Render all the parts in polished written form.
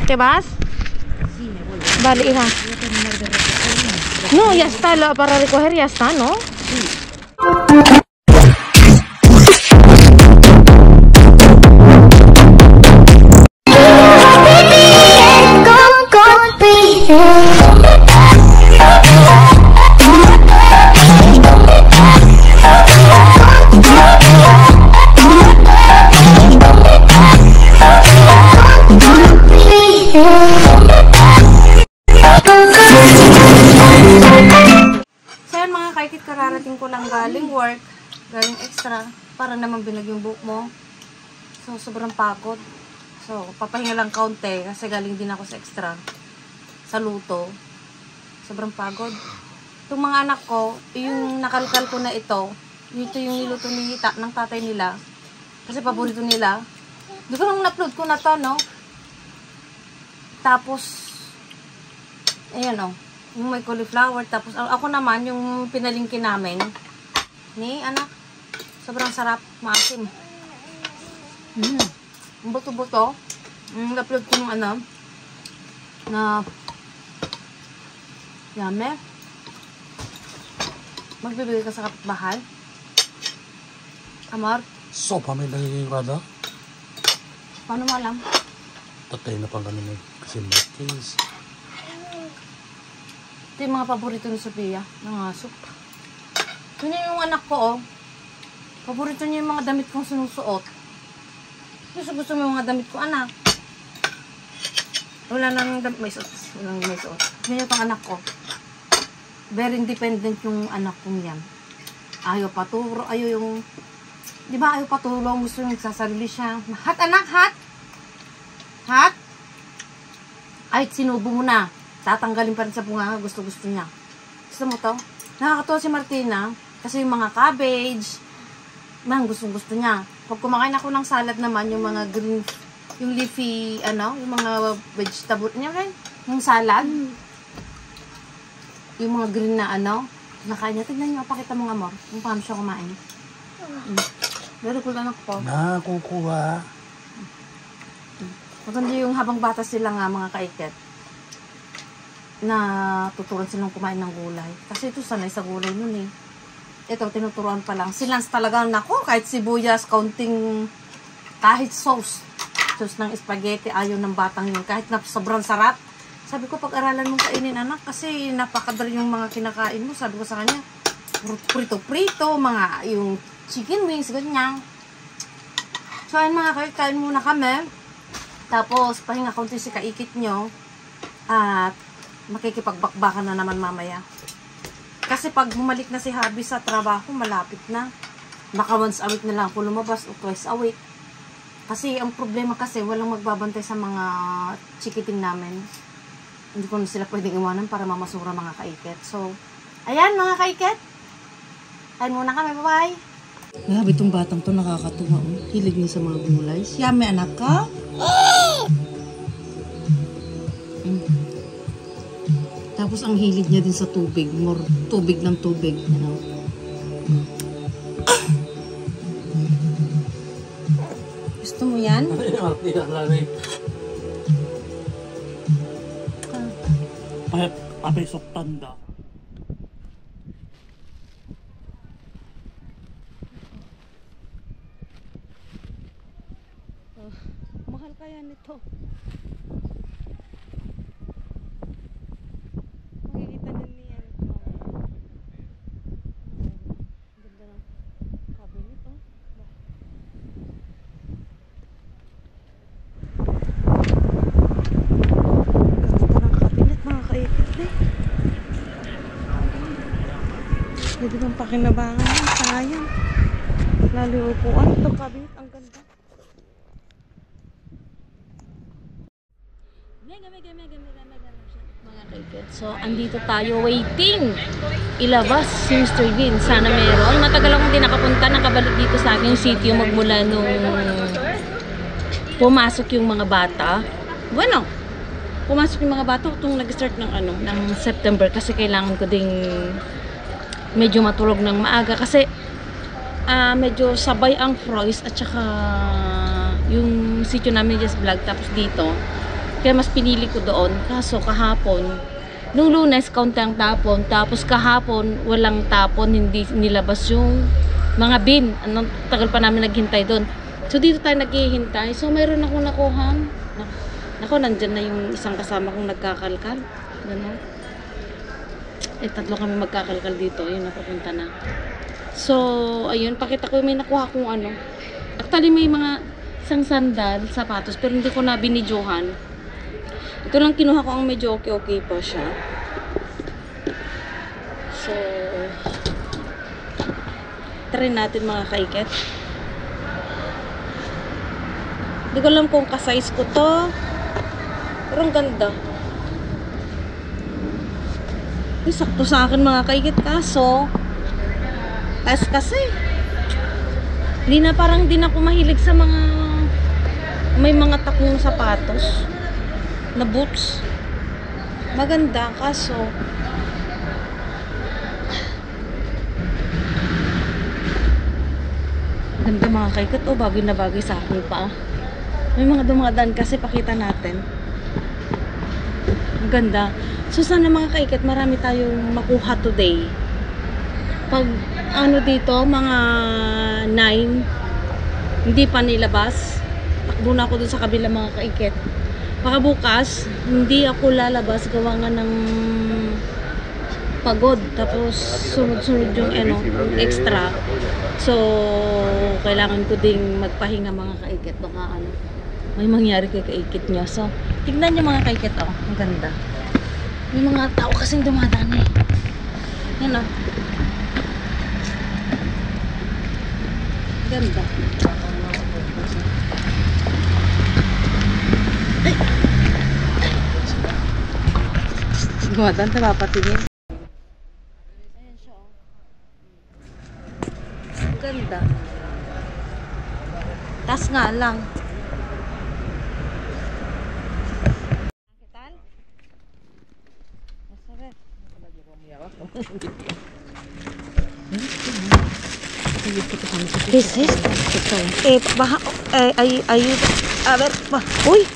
¿Te vas? Sí, me voy. Vale, hija. Voy a terminar de recoger. No, ya está, para recoger ya está, ¿no? Sí. Kararating ko lang galing work, galing extra, para naman binag yung buhok mo. So, sobrang pagod. So, papahinga lang kaunti kasi galing din ako sa extra, sa luto. Sobrang pagod. Itong mga anak ko, yung nakalkal ko na ito yung niluto ng tatay nila. Kasi paborito nila. Di ko nang upload ko na to, no? Tapos, ayan, oh. Yung may cauliflower. Tapos, ako naman, yung pinalingkin namin. Ni, anak. Sobrang sarap. Maasim. Buto-buto. Upload ko yung ano. Na, yame. Magbibigay ka sa kapitbahay. Amor. Sopa may nagigigada? Paano mo alam? Tatay na pang ganun kasi Marquez. Ito yung mga paborito ni Sophia, ng aso. Ito niya yung anak ko, oh. Paborito niya yung mga damit kong sinusuot. Gusto mo yung mga damit ko, anak. Wala nang damit, may suot. Walang may suot. Ito niya itong anak ko. Very independent yung anak kong yan. Ayaw paturo, ayaw yung... Di ba ayaw patulong, gusto yung nagsasarili siya. Hat, anak, hat! Hat! Ay, sinubo mo na. Tatanggalin pa rin sa bunga, gusto-gusto niya. Gusto mo to? Nakakatuwa si Martina, kasi yung mga cabbage, man, gusto-gusto niya. Pag kumakain ako ng salad naman, yung mga green, yung leafy, ano, yung mga vegetable, niya rin, yung salad, yung mga green na, ano, nakain niya. Tignan niyo, pakita mo nga, Amor, yung paano siya kumain. Very cool, anak ko. Nakukuha. Maganda yung habang bata sila nga, mga kaiket, na tuturuan silang kumain ng gulay. Kasi ito sanay sa gulay nun eh. Ito, tinuturuan pa lang. Si Lance talaga, nako, kahit sibuyas, kaunting, kahit sauce ng spaghetti, ayaw ng batang yun. Kahit na sobrang sarap. Sabi ko, pag-aralan mong kainin, anak, kasi napakadali yung mga kinakain mo. Sabi ko sa kanya, prito-prito, mga yung chicken wings, ganyan. So, ayun mga kain muna kami. Tapos, pahinga kaunti si kaikit nyo. At, makikipagbakbakan na naman mamaya. Kasi pag bumalik na si Habi sa trabaho, malapit na. Baka once a week na lang ako lumabas o twice a week. Kasi ang problema kasi, walang magbabantay sa mga chikiting namin. Hindi ko na sila pwedeng iwanan para mamasura mga kaiket. So, ayan mga kaiket. Kain muna kami, bye-bye. Grabe itong batang to, nakakatuwa. Hilig niya sa mga gulay. Yummy, anak ka? Tapos ang hilig niya din sa tubig. More tubig ng tubig. You know? Gusto mo yan? Papesok tanda. Mahal kaya nito. Makikita din niya. Ganda ng cabinet, oh. Ganda ng cabinet, mga kaikit, eh. Pwede bang pakinabangan yan? Sayang. Lalo yung upuan. Ito cabinet, ang ganda. Mga kaikit. So, andito tayo waiting. Ilabas si Mr. Vin. Sana meron. Matagal akong din nakapunta. Nakabalik dito sa aking sitio magmula nung pumasok yung mga bata. Bueno, pumasok yung mga bata itong nag-start ng ng September kasi kailangan ko ding medyo matulog ng maaga kasi medyo sabay ang Frois at saka yung sitio namin just vlog tapos dito Kaya mas pinili ko doon. Kaso kahapon, nung Lunes, kaunti ang tapon. Tapos kahapon, walang tapon. Hindi nilabas yung mga bin. Anong tagal pa namin naghintay doon. So dito tayo naghihintay. So mayroon ako nakuhang. Nako, nandyan na yung isang kasama kong nagkakalkal. Ganun. Tatlo kami magkakalkal dito. Ayun, napapunta na. So, ayun, pakita ko may nakuha kong ano. Actually, may mga isang sandal, sapatos, pero hindi ko na binidyohan. Ito lang kinuha ko ang medyo okay pa siya. So, try natin mga kaiket. Hindi ko alam kung ka-size ko to. Pero ang ganda. Sakto sa akin mga kaiket, kaso taas kasi. Hindi na, parang di na ako mahilig sa mga may mga takong sapatos na boots. Maganda, kaso ganda mga kaiket. Oh, bagay na bagay sa akin pa. May mga dumadaan kasi, pakita natin. Ang ganda. So sana mga kaiket, marami tayong makuha today. Pag ano dito, mga 9, hindi pa nilabas. Takbo na ako dun sa kabila mga kaiket. Baka bukas, hindi ako lalabas, gawa nga ng pagod. Tapos sunod-sunod yung yung extra. So kailangan ko ding magpahinga mga kaiket. Baka may mangyari kay kaiket niya. So tignan niyo mga kaiket, oh, ang ganda. May mga tao kasing dumadaan eh. Yan oh. Ganda. Ay! Dumadaan, napapatingin. Ayan siya oh. Ganda. Tas nga lang. ¿Qué es esto? Baja, ayuda. A ver, va. Uy,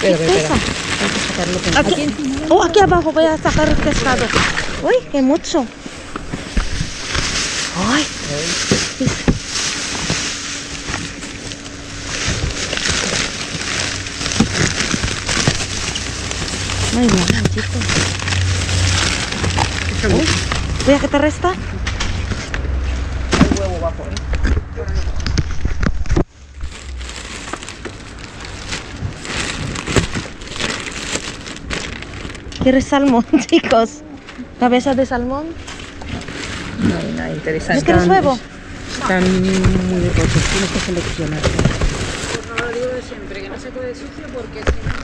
¿qué es eso? Hay que sacarlo con Aquí, aquí abajo voy a sacar el pescado. Uy, qué mucho. Ay. Ay, no, chico. Voy a quitar esta. El huevo bajo, ¿Quieres salmón, chicos? ¿Cabeza de salmón? No hay nada interesante. ¿No quieres huevo? Están muy rotos, tienes que seleccionar. No lo digo de siempre, que no se puede sucio porque si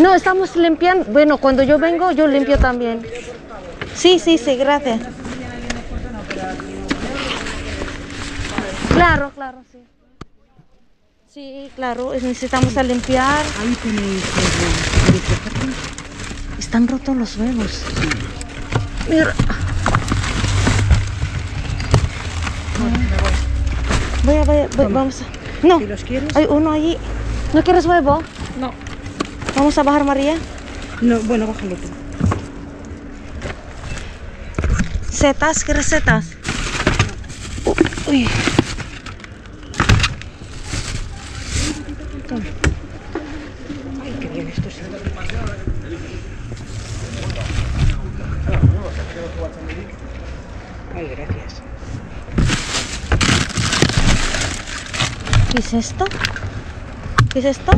No, estamos limpiando. Bueno, cuando yo vengo, yo limpio también. Sí, sí, sí, gracias. Claro, claro, sí. Sí, claro, necesitamos a limpiar. Ahí tenéis Están rotos los huevos. Mira. Vamos a... No, si los quieres. hay uno allí. ¿No quieres huevo? No. Vamos a bajar, María. No, bueno, bájalo tú. Setas, ¿quieres setas? Uy. Toma. Ay, qué bien esto sí. Ay, gracias. ¿Qué es esto? ¿Qué es esto?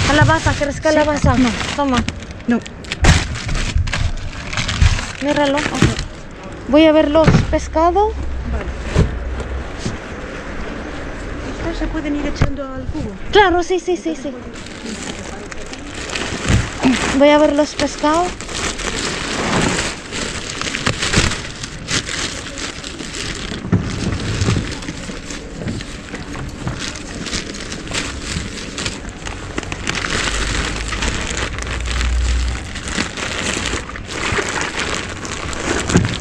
Calabaza, ¿quieres calabaza? No. Toma. No. Míralo. Voy a ver los pescados. Vale. ¿Estos se pueden ir echando al cubo? Claro, sí, sí, sí, sí. Voy a ver los pescados.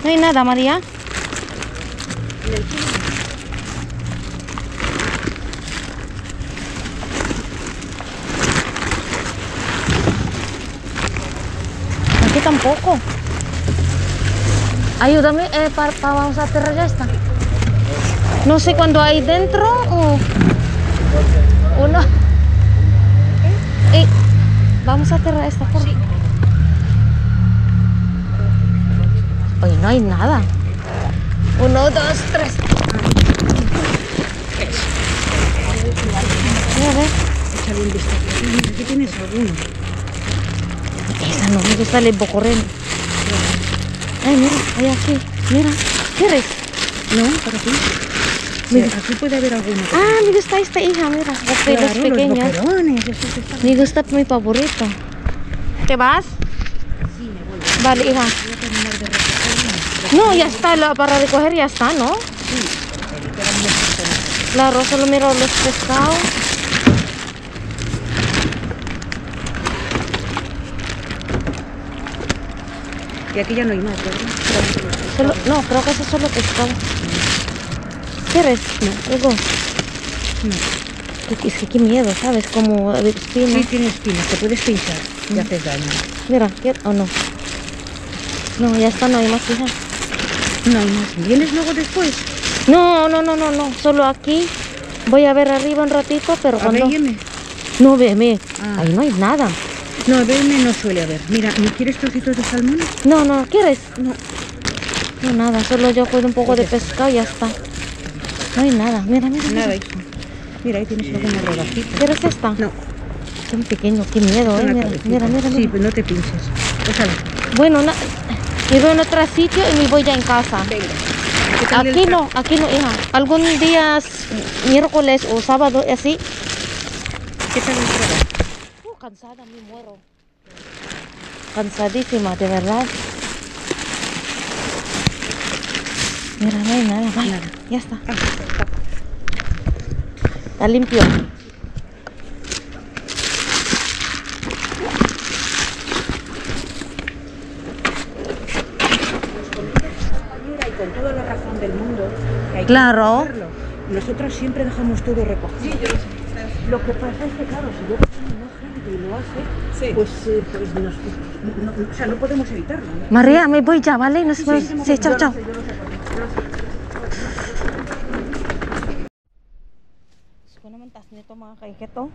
No hay nada, María. tampoco. Ayúdame, vamos a aterrar ya esta. No sé cuándo hay dentro o no. Vamos a aterrar esta por sí. Oye, no hay nada. 1, 2, 3. Mira, a ver. Échale un vistazo. Mira, aquí tienes alguno. Esa no me gusta el bocorreno. Ay, mira, hay aquí. Mira, ¿quieres? No, para ti. Mira. Aquí puede haber alguno. Ah, me gusta esta hija, mira. Las pelos Claro, pequeñas. los boquerones, esos están... Me gusta mi favorito. ¿Te vas? Sí, me voy. Vale, hija. Voy a terminar de recoger. No, ya está, para recoger ya está, ¿no? Sí, quedan 2 personas. Claro, solo miro los pescados. Y aquí ya no hay más, ¿verdad? No, creo que eso es solo pescado. ¿Quieres? No. ¿Algo? No. Es que qué miedo, ¿sabes? Como de espinas. Sí, tiene espinas, te puedes pinchar. Te haces daño. Mira, ¿quieres o no? No, ya está, no hay más, hija. No hay más. ¿Vienes luego después? No. Solo aquí. Voy a ver arriba un ratito, pero A cuando... B&M. No, veme. Ah. Ahí no hay nada. No, B&M no suele haber. Mira, ¿no quieres trocitos de salmón? No, ¿quieres? No. No, nada. Solo yo cuido un poco de pescado y ya está. No hay nada. Mira. Nada, hijo. Mira, ahí tienes alguna rodajita. ¿Quieres esta? No. Son pequeños, qué miedo, Una Mira. cabecita. Sí, pues no te pinches. Déjalo. Bueno, me voy en otro sitio y me voy ya en casa. Venga. ¿Qué tal Aquí el no, hija. Algún día, miércoles o sábado, así. ¿Qué tal el trabajo? Cansada, me muero. Cansadísima, de verdad. Mira, no hay nada. Vaya, Nada. ya está. Ah, Está limpio. y con toda la razón del mundo. Que hay que Claro. recogerlo. Nosotros siempre dejamos todo recogido. Sí, yo lo sé. Lo que pasa es que, claro, si luego tiene más gente y lo hace, pues o sea, no podemos evitarlo, ¿no? María, me voy ya, ¿vale? Nos vemos. Sí, chao. Gusto naman taas nito mga kaiketo.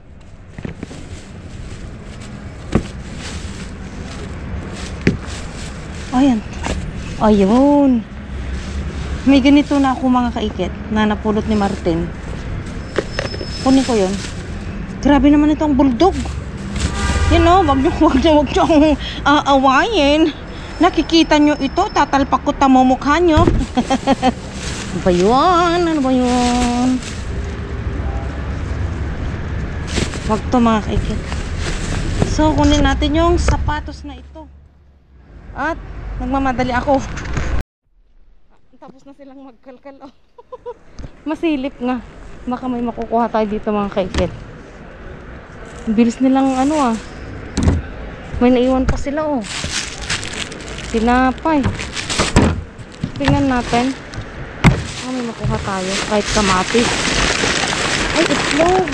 Ayan. Ayun. May ganito na ako mga kaiket na napulot ni Martin. Kunin ko yun. Grabe naman itong bulldog. You know, wag niyo akong aawayin. Nakikita nyo ito, tatalpak ko mukha nyo. Ano ba yun? Wag to mga kaikit. So, kunin natin yung sapatos na ito. At, nagmamadali ako. Tapos na silang magkalkal. Oh. Masilip nga. Baka may makukuha tayo dito mga kaikit. Bilis nilang may naiwan pa sila oh. Tinapay. Tingnan natin. May makuha tayo. Kahit kamatis. Ay, itlog.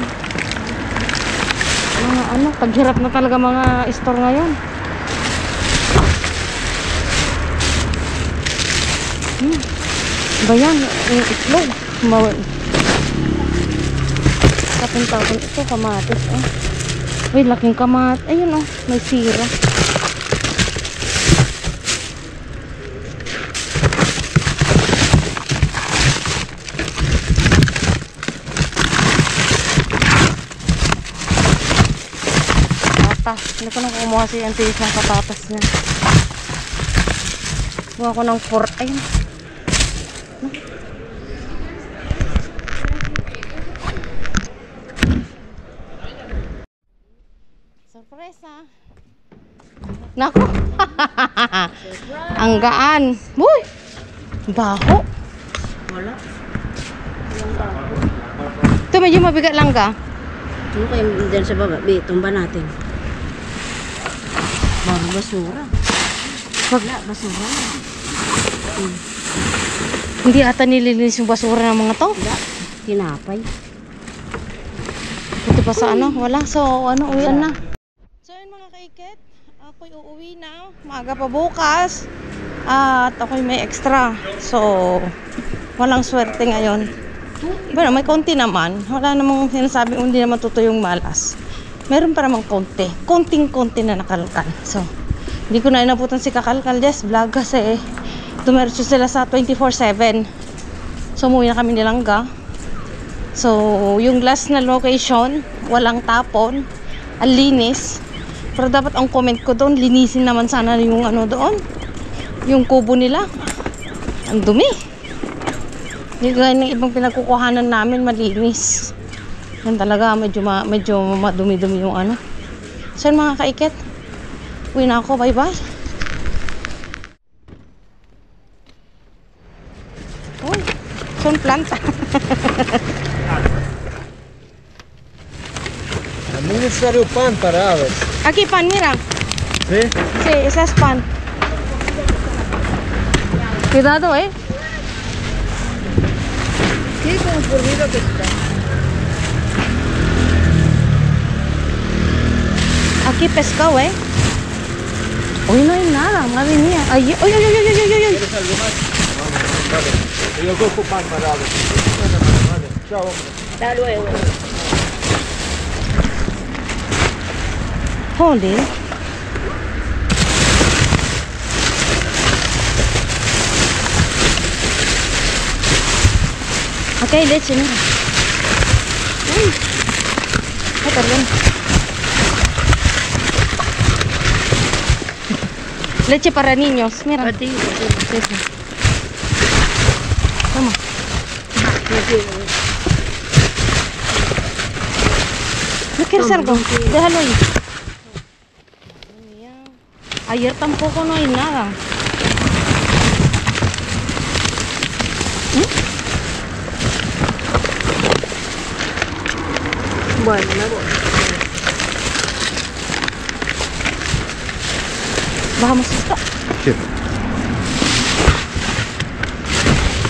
Mga paghirap na talaga mga store ngayon. Ba yan? Yung itlog. Tapon ito, kamatis. Uy, laking kamat. Ayun may sira. Patatas. Hindi ko na kumuha si Auntie ng patatas niya. Kuha ko ng pork. Ayun. Sorpresa. Nako. Ang gaan. Uy. Baho. Wala. Ito medyo mabigat lang ka. Ano kayo dyan sa baba? Tumba natin. Parang basura. Wala, basura na. Hindi ata nililinis yung basura ng mga to. Wala, tinapay. Ito pa sa wala. So, uwian na. So, yun mga kaiket. At ako'y uuwi na. Maaga pa bukas. At ako'y may extra. So, walang swerte ngayon. Bueno, may konti naman. Wala namang sinasabi hindi naman totoo yung malas. Meron pa namang konti. Konting-konti na nakalkal. So, hindi ko na inabutan si Kakalkal Jess vlog kasi dumiretso sila sa 24/7. So, umuwi na kami nilangga. So, yung last na location, walang tapon. Ang linis. Pero dapat ang comment ko doon, linisin naman sana yung ano doon. Yung kubo nila. Ang dumi. Hindi gaya ng ibang pinagkukuhanan namin, malinis. Yan talaga, medyo madumi-dumi yung ano. So yun mga kaiket. Uwi na ako, bye-bye. Uy, son planta. A mí necesario pan para aves. Aquí pan, mira. ¿Sí? Sí, esa es pan. Cuidado, Qué confundido que está. Aquí pescado, Hoy no hay nada, madre mía. Ay, ay, ay, ay, ay, ay, ay. ¿Quieres algo más? Vale. Yo cojo pan para aves. Vale. Chao, hombre. Hasta luego. Holy. Aquí hay leche, mira. Uy. Ay, perdón. Leche para niños, mira. A ti. Sí, sí. Toma. ¿No quieres algo? Déjalo ahí. Madre mía. Ayer tampoco no hay nada. Bueno, me voy. Bajamos esto. Sí.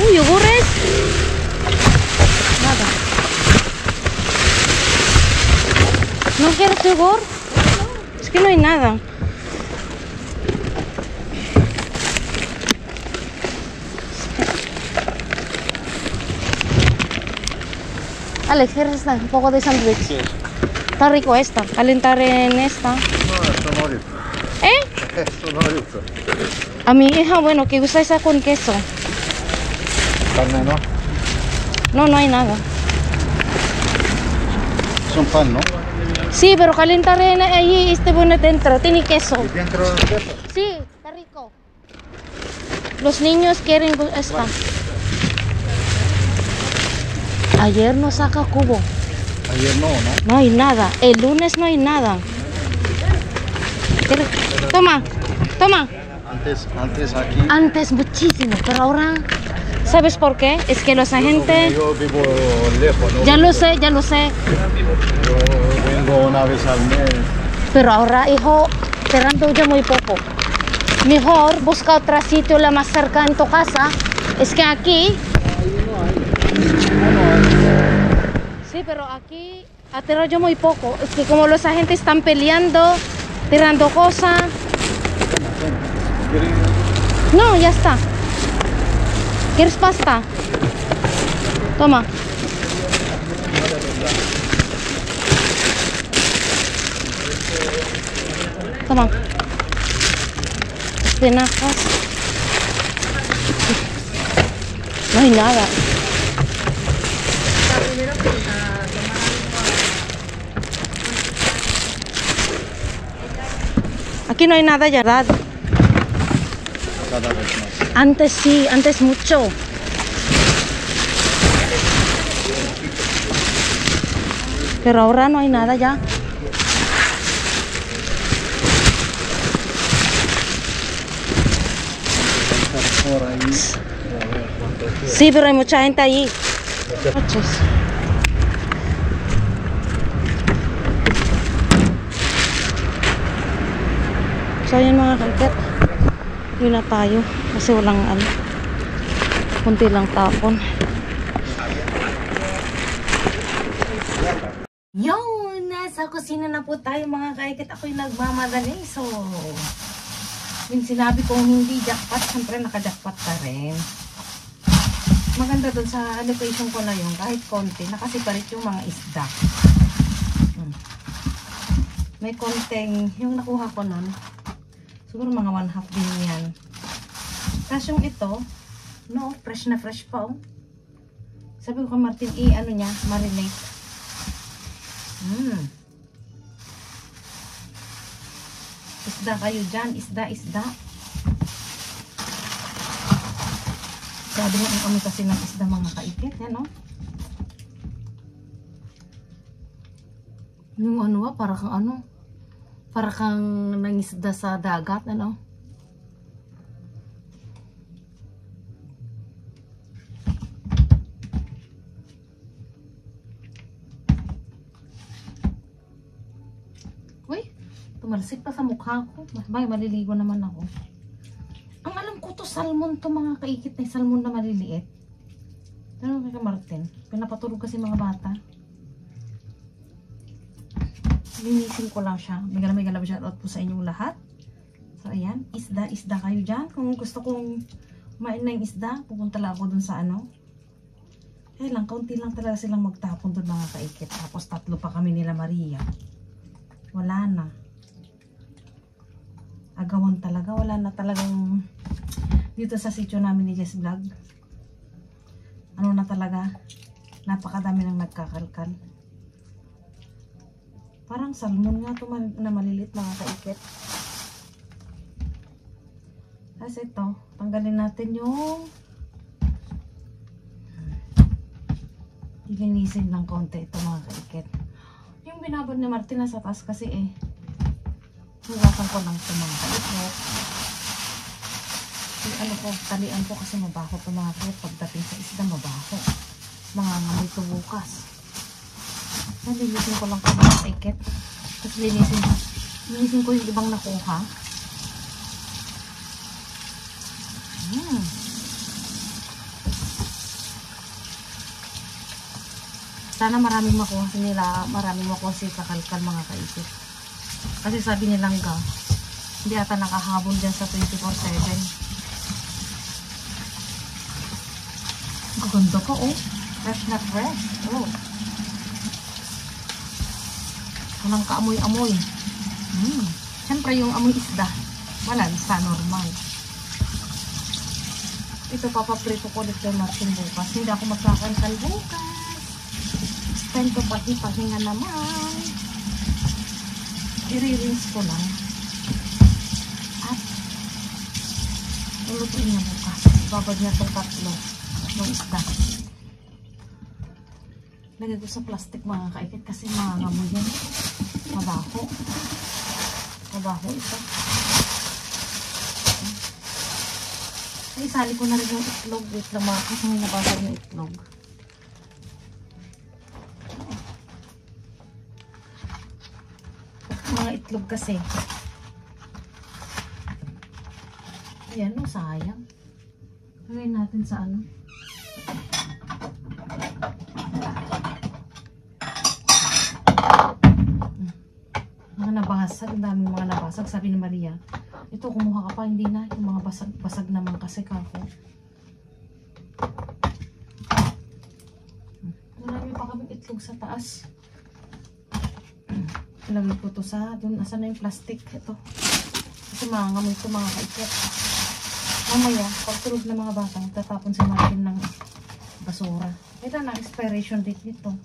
Uy, yogures. Nada. ¿No quieres yogur? Es que no hay nada. Alex, ¿quieres un poco de sándwich? Sí. Está rico esta. Calentar en esta. No, esto no rico. Esto no rico. A mi hija, bueno, que gusta esa con queso. Carne no. No, no hay nada. Es un pan, ¿no? Sí, pero calentar en ahí este bueno dentro. Tiene queso. ¿Y dentro del queso? Sí, está rico. Los niños quieren esta. Ayer no saca cubo. Ayer no, ¿no? No hay nada. El lunes no hay nada. Toma, toma. Antes aquí. Antes muchísimo, pero ahora, ¿sabes por qué? Es que los agentes... Yo vivo lejos, ¿no? Ya lo sé, ya lo sé. Yo vengo una vez al mes. Pero ahora, hijo, esperando ya muy poco. Mejor busca otro sitio la más cerca en tu casa. Es que aquí... Sí, pero aquí aterro yo muy poco. Es que como los agentes están peleando, tirando cosas. No, ya está. ¿Quieres pasta? Toma. Toma. Espinacas. No hay nada. Aquí no hay nada ya, ¿verdad? Cada vez más. Antes sí, antes mucho. Pero ahora no hay nada ya. Por ahí. Sí, pero hay mucha gente ahí. Muchos. So yun mga kalket, yun na tayo kasi walang ano, kunti lang tapon. Yun! Nasa kusina na po tayo mga kaikit. Ako'y nagmamadali. So, yung sinabi kong hindi jackpot, siyempre naka-jackpot ka rin. Maganda dun sa location ko na yun, kahit konti, nakasiparit yung mga isda. May konting, yung nakuha ko nun, siguro mga 1/2 din yan. Tapos yung ito, no, fresh na fresh pa, oh. Sabi ko kay Martin, ano niya, marinate. Isda kayo dyan, isda. Sabi nga ang kami kasi ng isda mga kaikit, yan, oh. Yung ano, para kang nangisda sa dagat, ano. Uy, tumalsik pa sa mukha ko. Bay, maliligo naman ako. Ang alam ko to, salmon to mga kaikit, na salmon na maliliit. Ano kay Martin? Pinapatulog kasi mga bata. Linisin ko lang siya. May galab shoutout po sa inyong lahat. So ayan, isda kayo dyan. Kung gusto kong kumain na yung isda, pupunta lang ako dun sa ano. Eh lang, kaunti lang talaga silang magtapon dun mga kaikit. Tapos 3 pa kami nila Maria. Wala na. Agawan talaga. Wala na talagang dito sa sitio namin ni Jess Vlog. Ano na talaga, napakadami nang nagkakalkal. Parang salmon nga ito na malilit mga kaikit. Tapos ito, tanggalin natin yung ilinisin ng konti ito mga kaikit. Yung binabad ni Martin nasa taas kasi hugasan ko lang ito mga kaikit. Yung ano ko, talian ko kasi mabaho ito mga kaikit. Pagdating sa isda mabaho. Mga ngamoy ito bukas. Linisin ko lang ito mga kaikit. Tapos linisin ko yung ibang nakuha. Sana maraming makuha nila, maraming makuha si kakalkal mga kaikit. Kasi sabi nilang hindi ata nakahabol dyan sa 24/7. Gaganda pa, oh. Fresh na fresh. Oh. Walang kaamoy-amoy. Siyempre yung amoy isda. Wala, sa normal. Ito papaprito ko ulit kay Martin bukas. Hindi ako magkakalkal bukas. Time to pahinga naman. I-rinse ko lang. At ulutuin na bukas. Babad na itong 3 ng isda. Lagay ko sa plastic mga kaikit kasi mangangamoy yan. Mabaho. Mabaho ito. Isali ko na rin yung itlog. Wait lang mga kasi may nabasag na itlog. Mga itlog kasi. Ayan o, sayang. Lagay natin sa ano. Mga nabasag. Ang daming mga nabasag. Sabi ni Maria, ito kumuha ka pa, hindi na. Yung mga basag naman kasi kako. Marami pa kami itlog sa taas. Ilagay ko to sa, doon, asan na yung plastic? Ito. Kasi mangangamoy ito mga kaikit. Mamaya, pag tulog na mga bata, tatapon si Martin ng basura. Ito na, expiration date nito.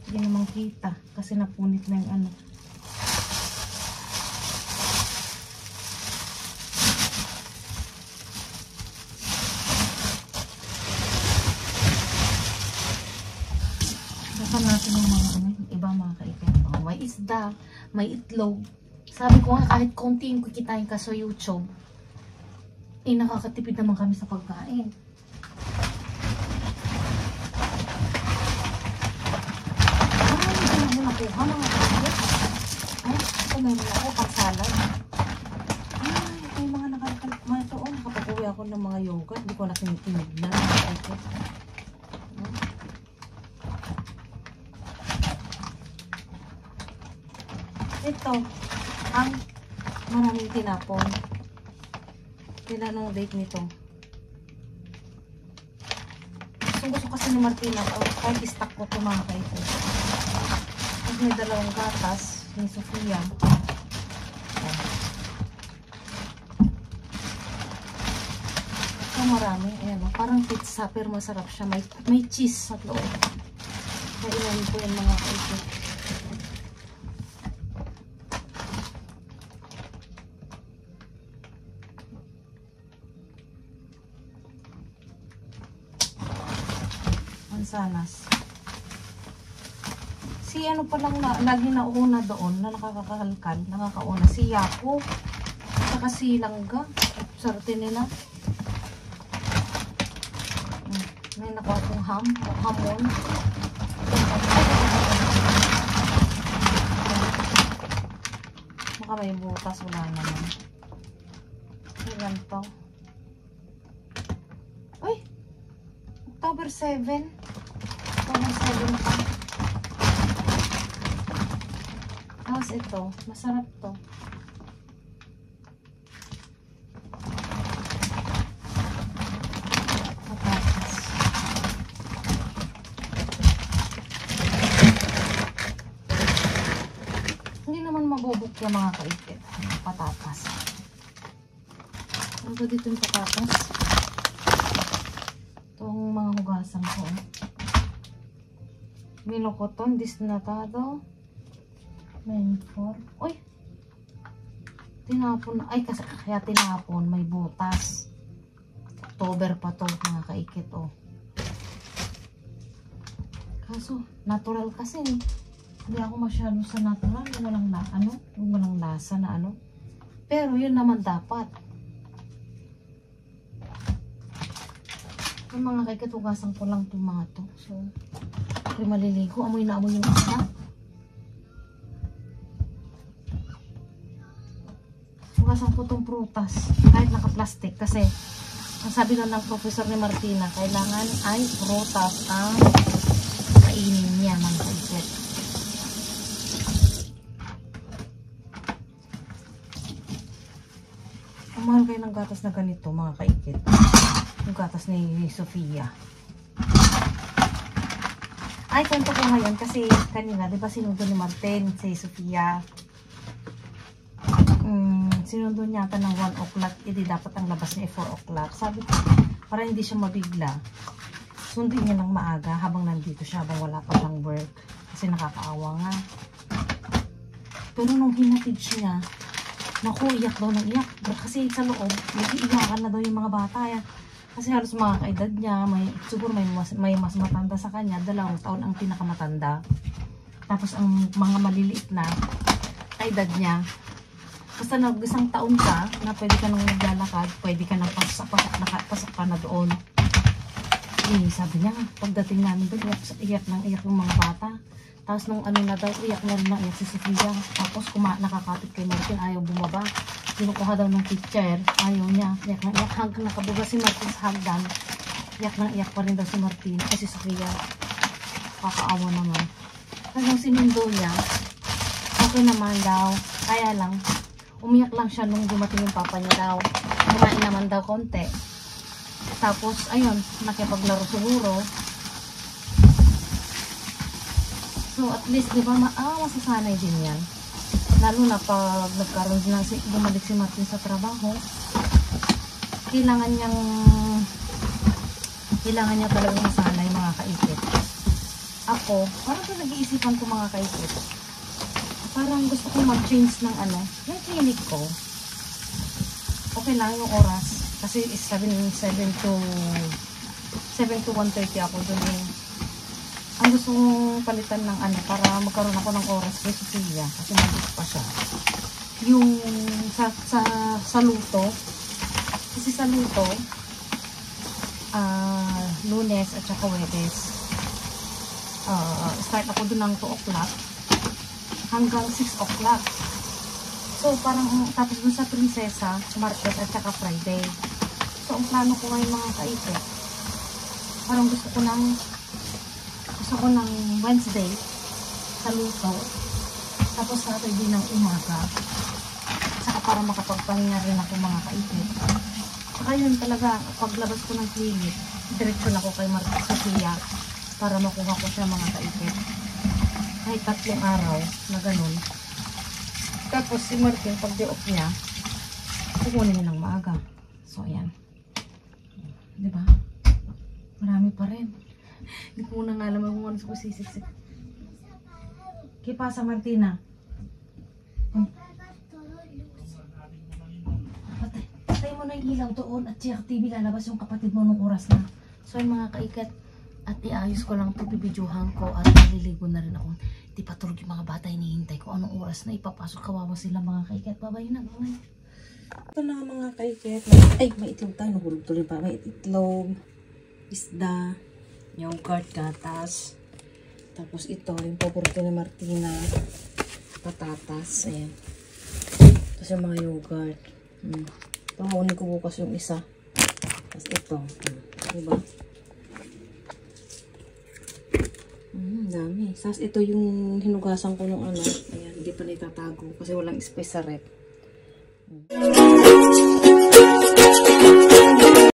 Hindi naman kita. Kasi napunit na yung ano. Saka natin yung mga iba mga kaikit. Oh, may isda, may itlog. Sabi ko nga kahit konti yung kikitain ka sa YouTube, nakakatipid naman kami sa pagkain. Nakuha mga kapatid. Ay, ito meron ako pang salad. Ay, ito yung mga nakapag-uwi ito. Oh, nakapag-uwi ako ng mga yogurt. Hindi ko nakinig na. Ito, ang maraming tinapon. Kailan ang date nito? Gusto kasi ni Martina, kahit i-stock ko ito mga kaito. Tapos may dalawang gatas ni Sofia. Ito marami. Ayan, parang pizza pero masarap siya. May cheese sa loob. Kaya inuwi ko yung mga kaito. Mansanas. Si ano palang lagi nauna doon na nakakakalkal, nakakauna. Si Yapo. Saka si Langga. Sarte nila. May nakuha kong hamon. Baka may butas, wala naman. Ilan to? Uy! October 7. October 7 pa. Tapos ito, masarap to. Patatas. Hindi naman mabubok yung mga kaipit. Patatas. Ano ba dito yung patatas? Itong mga hugasan ko. Melocoton, disnatado. 9-4. Uy! Tinapon. Ay, kasi kaya tinapon. May butas. October pa to, mga kaikit, oh. Kaso, natural kasi. Hindi ako masyado sa natural. Yung walang lasa na ano. Pero, yun naman dapat. Yung mga kaikit, hugasan ko lang tomato. So, kaya maliligo. Amoy na amoy yung isa. Hugasan ko itong prutas kahit naka-plastic kasi ang sabi lang ng professor ni Martina, kailangan ay prutas ang kainin niya ng kaikit. Ang mahal kayo ng gatas na ganito mga kaikit, yung gatas ni Sofia. Ay, kwento ko ngayon kasi kanina, di ba sinundo ni Martin si Sofia? Sinundo niya ata ng 1 o'clock, hindi dapat ang labas niya 4 o'clock. Sabi ko, para hindi siya mabigla, sundin niya ng maaga habang nandito siya, habang wala pa siyang work. Kasi nakakaawa nga. Pero nung hinatid siya, naku, iyak daw ng iyak. Kasi sa loob, nag-iiyakan na daw yung mga bata. Kasi halos mga kaedad niya, siguro may mas matanda sa kanya, 2 taon ang pinakamatanda. Tapos ang mga maliliit na kaedad niya, basta nag-isang taon ka na pwede ka nang naglalakad, pwede ka nang pasok ka na doon. Eh, sabi niya, pagdating namin doon, iyak yung mga bata. Tapos nung ano na daw, iyak na rin na iyak si Sofia. Tapos nakakapit kay Martin, ayaw bumaba. Kinukuha daw ng teacher, ayaw niya. Iyak na iyak hanggang nakabuga si Martin sa hagdan. Iyak na iyak pa rin daw si Martin, kasi si Sofia. Kakaawa naman. Hanggang sinundo niya, okay naman daw. Kaya lang, umiyak lang siya nung dumating yung papa niya daw. Kumain naman daw konti. Tapos, ayun, nakipaglaro siguro. So, at least, di ba, masasanay din yan. Lalo na pag nagkaroon na bumalik si Martin sa trabaho, kailangan niya talagang masanay, mga kaikit. Ako, parang nag-iisipan ko mga kaikit. Parang gusto kong mag-change ng yung clinic ko. Okay lang yung oras. Kasi is 7 to 1:30 ako doon. Ang gusto kong palitan ng para magkaroon ako ng oras kay Sofia. Kasi nandito pa siya. Yung sa luto. Kasi sa luto, Lunes at saka Huwebes. Start ako doon ng 2 o'clock. Hanggang 6 o'clock. So, parang tapos dun sa Prinsesa, Market at saka Friday. So, ang plano ko ngayon mga kaikit, parang gusto ko ng Wednesday sa luto. Tapos Saturday ng umaga. Saka para makapagpahinga rin ako mga kaipit. Saka yun talaga, paglabas ko ng clinic, diretso na ako kay Marta Sofia para makuha ko siya mga kaipit. Kahit 3 araw na ganun. Tapos si Martin, pag di-off niya, kukunin niya ng maaga. So, ayan. Diba? Marami pa rin. Hindi ko na nga alam kung ano sa sisik. ¿Qué pasa, Martina? Patay mo na yung ilaw doon at siya TV lalabas yung kapatid mo nung oras na. So, yung mga kaikat, at iayos ko lang ito, bibidyohan ko at maliligo na rin ako. Di pa tulog yung mga bata, hinihintay ko anong oras na ipapasok. Kawawa sila mga kaikat. Babay na, babay. Ito na mga kaikat. Ay, may itlog tayo. Nahulog tuloy pa. May itlog, isda, yogurt, gatas. Tapos ito, yung paborito ni Martina, patatas. Ayan. Tapos yung mga yogurt. Pangunin ko bukas yung isa. Tapos ito. Diba? Dami. Tapos ito yung hinugasan ko nung ano. Ayan, hindi pa naitatago kasi walang space sa rep.